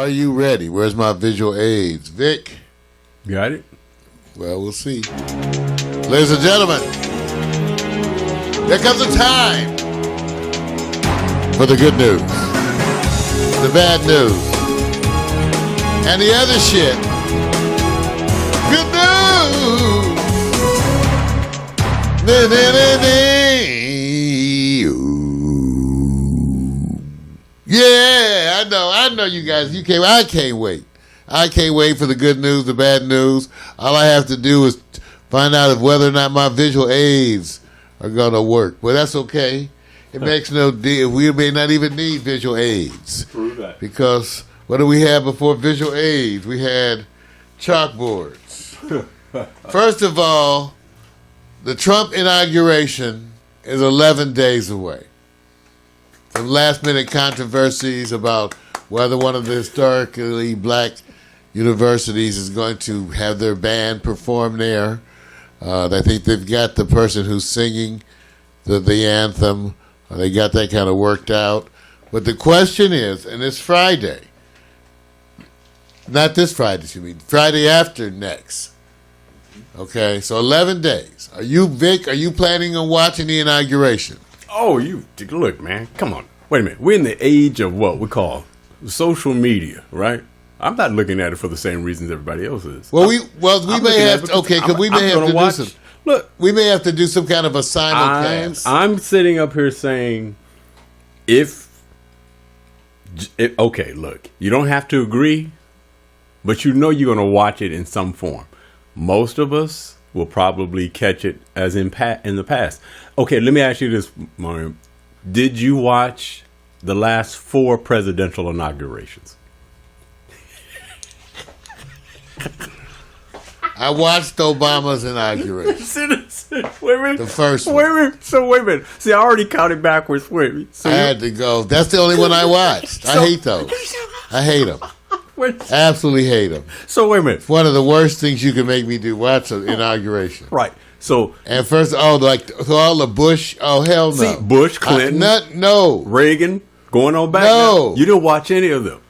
Are you ready? Where's my visual aids? Vic? Got it? Well, we'll see. Ladies and gentlemen, there comes a time for the good news, the bad news, and the other shit. Good news! Yeah, I know you guys. I can't wait. I can't wait for the good news, the bad news. All I have to do is find out whether or not my visual aids are going to work. But that's okay. It makes no deal. We may not even need visual aids. Prove that. Because what do we have before visual aids? We had chalkboards. First of all, the Trump inauguration is 11 days away. Some last-minute controversies about whether one of the historically black universities is going to have their band perform there. I think they've got the person who's singing the anthem. They got that kind of worked out. But the question is, and it's Friday. Not this Friday, you mean. Friday after next. Okay, so 11 days. Are you, Vic, are you planning on watching the inauguration? Oh, look, man. Come on. Wait a minute. We're in the age of what we call social media, right? I'm not looking at it for the same reasons everybody else is. Well, we may have to. Okay, because we may have to do some. Look, we may have to do some kind of a simulcast. I'm sitting up here saying, okay, look, you don't have to agree, but you know you're going to watch it in some form. Most of us will probably catch it as in the past. Okay, let me ask you this, Mario. Did you watch the last 4 presidential inaugurations? I watched Obama's inauguration. Wait a minute. The first one. Wait a minute. So, wait a minute. See, I already counted backwards. Wait a minute. So I had to go. That's the only one I watched. I hate those. I hate them. Absolutely hate them. So, wait a minute. It's one of the worst things you can make me do. Watch an inauguration. Right. So, and first, so all the Bush, hell no. See, Bush, Clinton, no. Reagan, going on back. No. Now. You didn't watch any of them.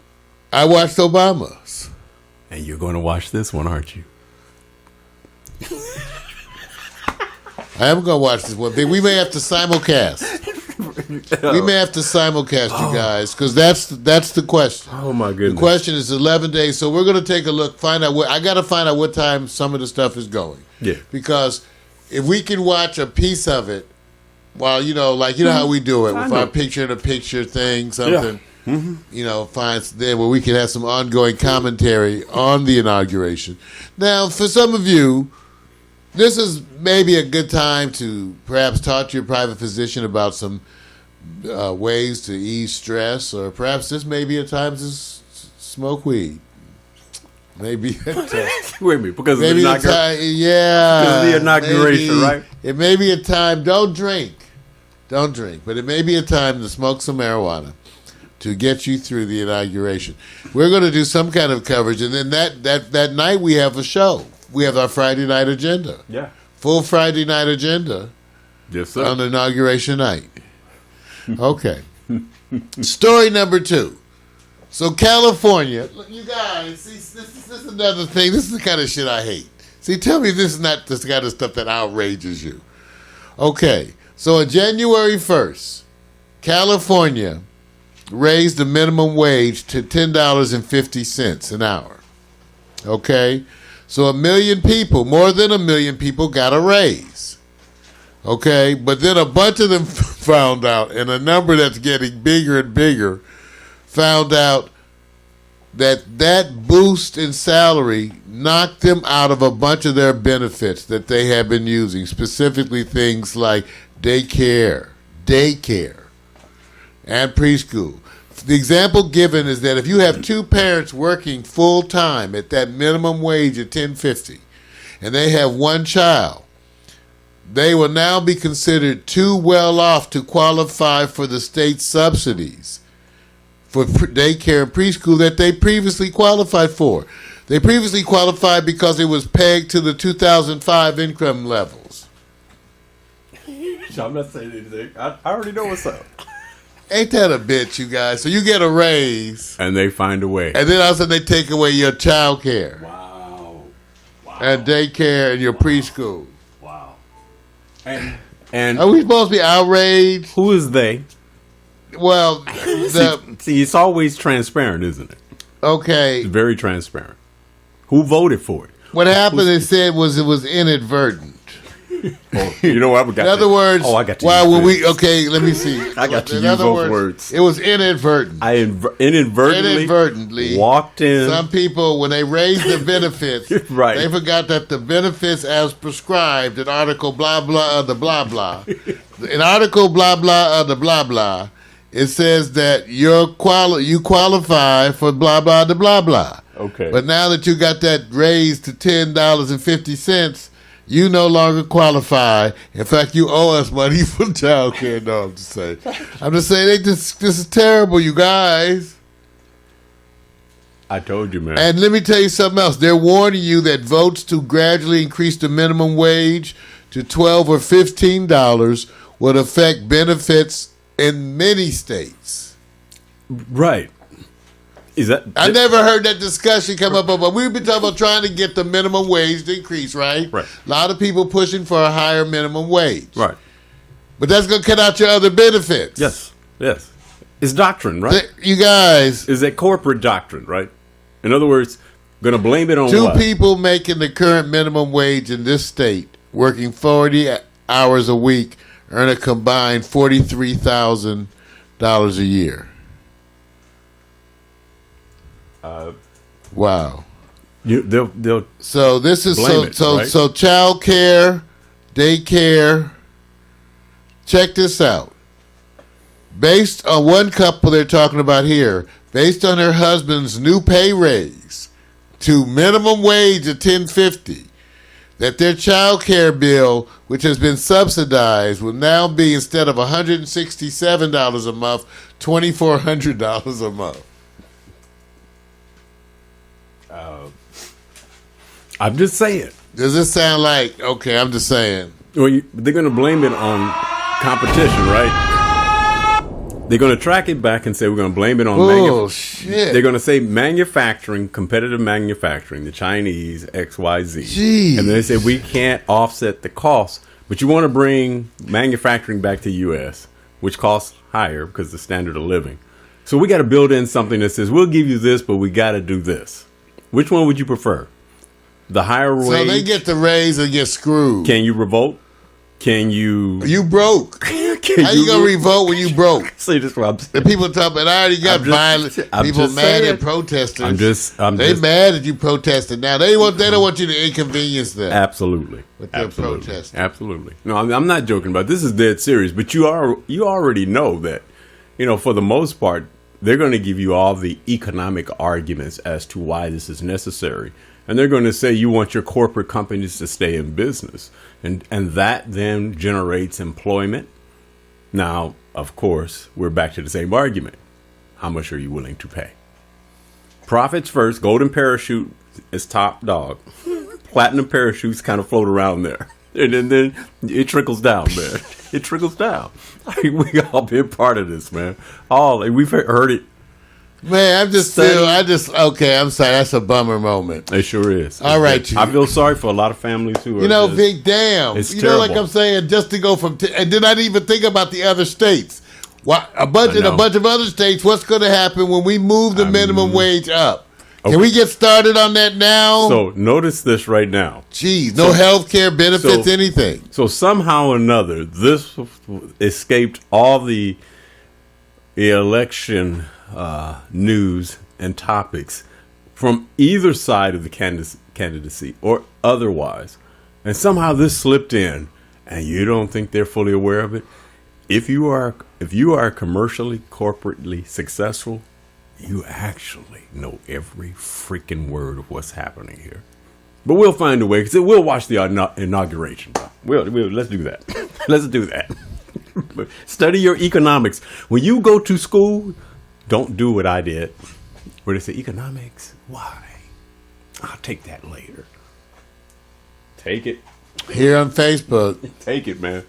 I watched Obama's. And you're going to watch this one, aren't you? I am going to watch this one. We may have to simulcast. We may have to simulcast, you guys, because that's the question. Oh, my goodness. The question is 11 days, so we're going to take a look, I got to find out what time some of the stuff is going. Yeah. Because if we can watch a piece of it, while, how we do it, with our picture-in-a-picture thing, something, then where we can have some ongoing commentary on the inauguration. Now, for some of you, this is maybe a good time to perhaps talk to your private physician about some ways to ease stress, or perhaps this may be a time to smoke weed. Maybe. Wait a minute, because of the inauguration. Because of the inauguration, right? It may be a time. Don't drink, but it may be a time to smoke some marijuana to get you through the inauguration. We're going to do some kind of coverage, and then that night we have a show. We have our Friday night agenda. Yeah. Full Friday night agenda. Yes, sir. On inauguration night. Okay. Story number 2. So California, look, you guys, see, this is another thing. This is the kind of shit I hate. See, tell me this is not the kind of stuff that outrages you. Okay. So on January 1st, California raised the minimum wage to $10.50 an hour. Okay? So 1 million people, more than 1 million people got a raise. Okay? But then a bunch of them found out, and a number that's getting bigger and bigger, found out that boost in salary knocked them out of a bunch of their benefits that they have been using, specifically things like daycare, and preschool. The example given is that if you have 2 parents working full time at that minimum wage of $10.50, and they have 1 child, they will now be considered too well off to qualify for the state subsidies for daycare and preschool that they previously qualified for. They previously qualified because it was pegged to the 2005 income levels. I'm not saying anything. I already know what's up. Ain't that a bitch, you guys? So you get a raise, and they find a way. and then all of a sudden they take away your child care Wow. and daycare and your preschool. Wow. And Are we supposed to be outraged? who is they? Well, See, it's always transparent, isn't it? okay. It's very transparent. Who voted for it? What happened? They said it was inadvertent. Oh, you know what? In other words, I got to. okay, let me see. I got to In use other those words. It was inadvertent. I inadvertently walked in. Some people, when they raised the benefits, Right. they forgot that the benefits as prescribed in Article blah blah of the blah blah. In Article blah blah of the blah blah, it says that you qualify for blah blah the blah blah. Okay. But now that you got that raised to $10.50, you no longer qualify. In fact, you owe us money for child care. No, I'm just saying. This is terrible, you guys. I told you, man. And let me tell you something else. They're warning you that votes to gradually increase the minimum wage to $12 or $15 would affect benefits in many states. Right. Is that? I never heard that discussion come up, but we've been talking about trying to get the minimum wage to increase, right? Right. A lot of people pushing for a higher minimum wage. Right. But that's going to cut out your other benefits. Yes. Yes. It's doctrine, right? You guys. Is that corporate doctrine, right? In other words, going to blame it on Two what? people making the current minimum wage in this state, working 40 hours a week, earn a combined $43,000 a year. Wow. They'll So this is blame it, right? so child care, daycare. Check this out. Based on one couple they're talking about here, based on her husband's new pay raise to minimum wage of $10.50, that their child care bill, which has been subsidized, will now be, instead of $167 a month, $2,400 a month. I'm just saying. Does this sound like, okay, I'm just saying. Well, they're going to blame it on competition, right? They're going to track it back and say we're going to blame it on shit. They're going to say manufacturing, competitive manufacturing, the Chinese, XYZ. Jeez. And they say we can't offset the cost, but you want to bring manufacturing back to the U.S., which costs higher because of the standard of living. So we got to build in something that says we'll give you this, but we got to do this. Which one would you prefer? The higher wage. So they get the raise and get screwed. Can you revolt? Can you? You broke. How you gonna revolt when you broke? See, this is what I'm saying. The people talk about, I already got violent. People mad at protesters. They mad at you protesting now. They don't want you to inconvenience them. Absolutely. With their Absolutely. protesting. Absolutely. No, I'm not joking about it. This is dead serious. But you already know that, for the most part, they're going to give you all the economic arguments as to why this is necessary. And they're going to say you want your corporate companies to stay in business. And that then generates employment. Now, of course, we're back to the same argument. How much are you willing to pay? Profits first. Golden parachute is top dog. Platinum parachutes kind of float around there. And then it trickles down, man. It trickles down. We all been part of this, man. We've heard it. Man, I'm sorry. That's a bummer moment. It sure is. All right. I feel sorry for a lot of families who are Vic, damn. It's terrible. Like I'm saying, just to go from, and then I didn't even think about the other states. A bunch of other states, what's going to happen when we move the minimum wage up? Okay. Can we get started on that now? So notice this right now. Jeez, no health care benefits, anything. So somehow or another, this escaped all the election news and topics from either side of the candidacy or otherwise. And somehow this slipped in, and you don't think they're fully aware of it? If you are commercially, corporately successful, you actually know every freaking word of what's happening here. But we'll find a way, because we'll watch the inauguration. Let's do that. Let's do that. Study your economics. When you go to school, don't do what I did, where they say, economics, why? I'll take that later. Take it. Here on Facebook. Take it, man.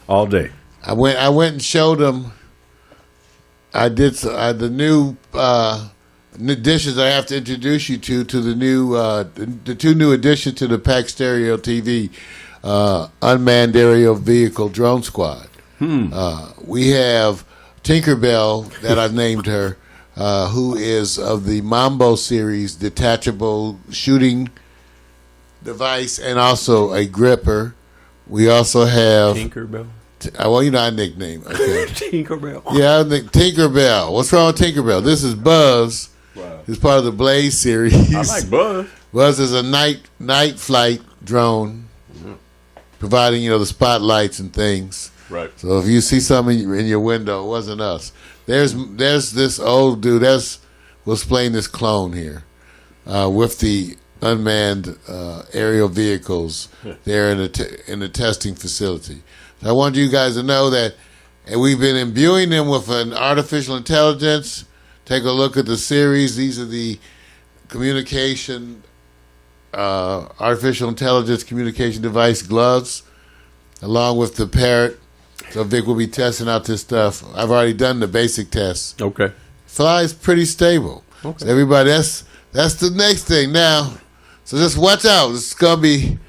All day. I went and showed them I did the new additions I have to introduce you to the new the two new additions to the Pack Stereo TV unmanned aerial vehicle drone squad. We have Tinkerbell, that I've named her, who is of the Mambo series detachable shooting device and also a gripper. We also have Tinkerbell. Well, you know our nickname. Okay. Tinkerbell. Yeah, I think Tinkerbell. What's wrong with Tinkerbell? This is Buzz. Wow. He's part of the Blaze series. I like Buzz. Buzz is a night flight drone, providing the spotlights and things. Right. So if you see something in your window, it wasn't us. There's this old dude. We'll explain this clone here with the unmanned aerial vehicles there in the testing facility. So I want you guys to know that we've been imbuing them with an artificial intelligence. Take a look at the series. These are the communication, artificial intelligence communication device gloves, along with the parrot. So Vic will be testing out this stuff. I've already done the basic tests. Okay. Flies pretty stable. Okay. So everybody, that's the next thing now. So just watch out. It's gonna be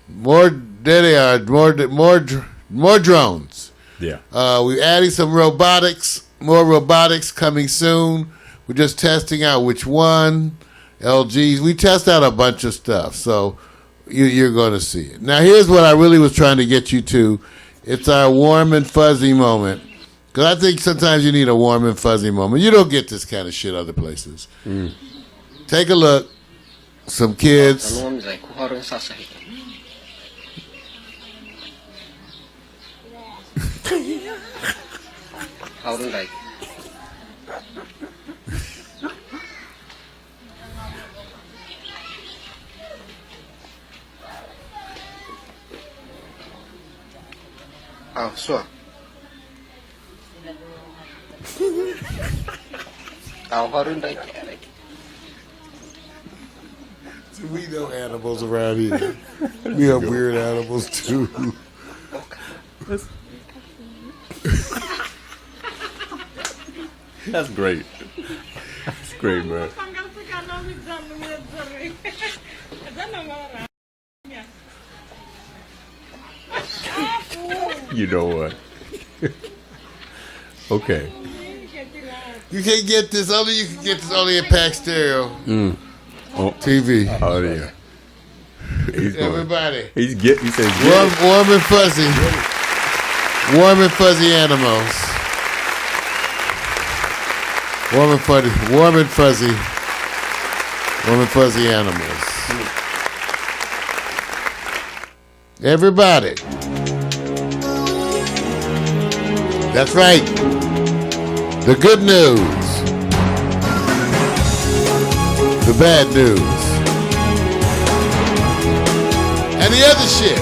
more. There they are. More drones. Yeah. We're adding some robotics. More robotics coming soon. We're just testing out which one. LGs. We test out a bunch of stuff. So you're going to see it. Now here's what I really was trying to get you to. It's our warm and fuzzy moment. Because I think sometimes you need a warm and fuzzy moment. You don't get this kind of shit other places. Take a look. Some kids. Oh, sure. We know animals around here. We have weird animals too. That's great. That's great, man. You know what? Okay. You can't get this. You can get this only at Pack Stereo TV. Oh yeah. Everybody. He says Warm and fuzzy. Warm and fuzzy animals. Warm and fuzzy. Warm and fuzzy. Warm and fuzzy animals. Everybody. That's right. The good news. The bad news. And the other shit.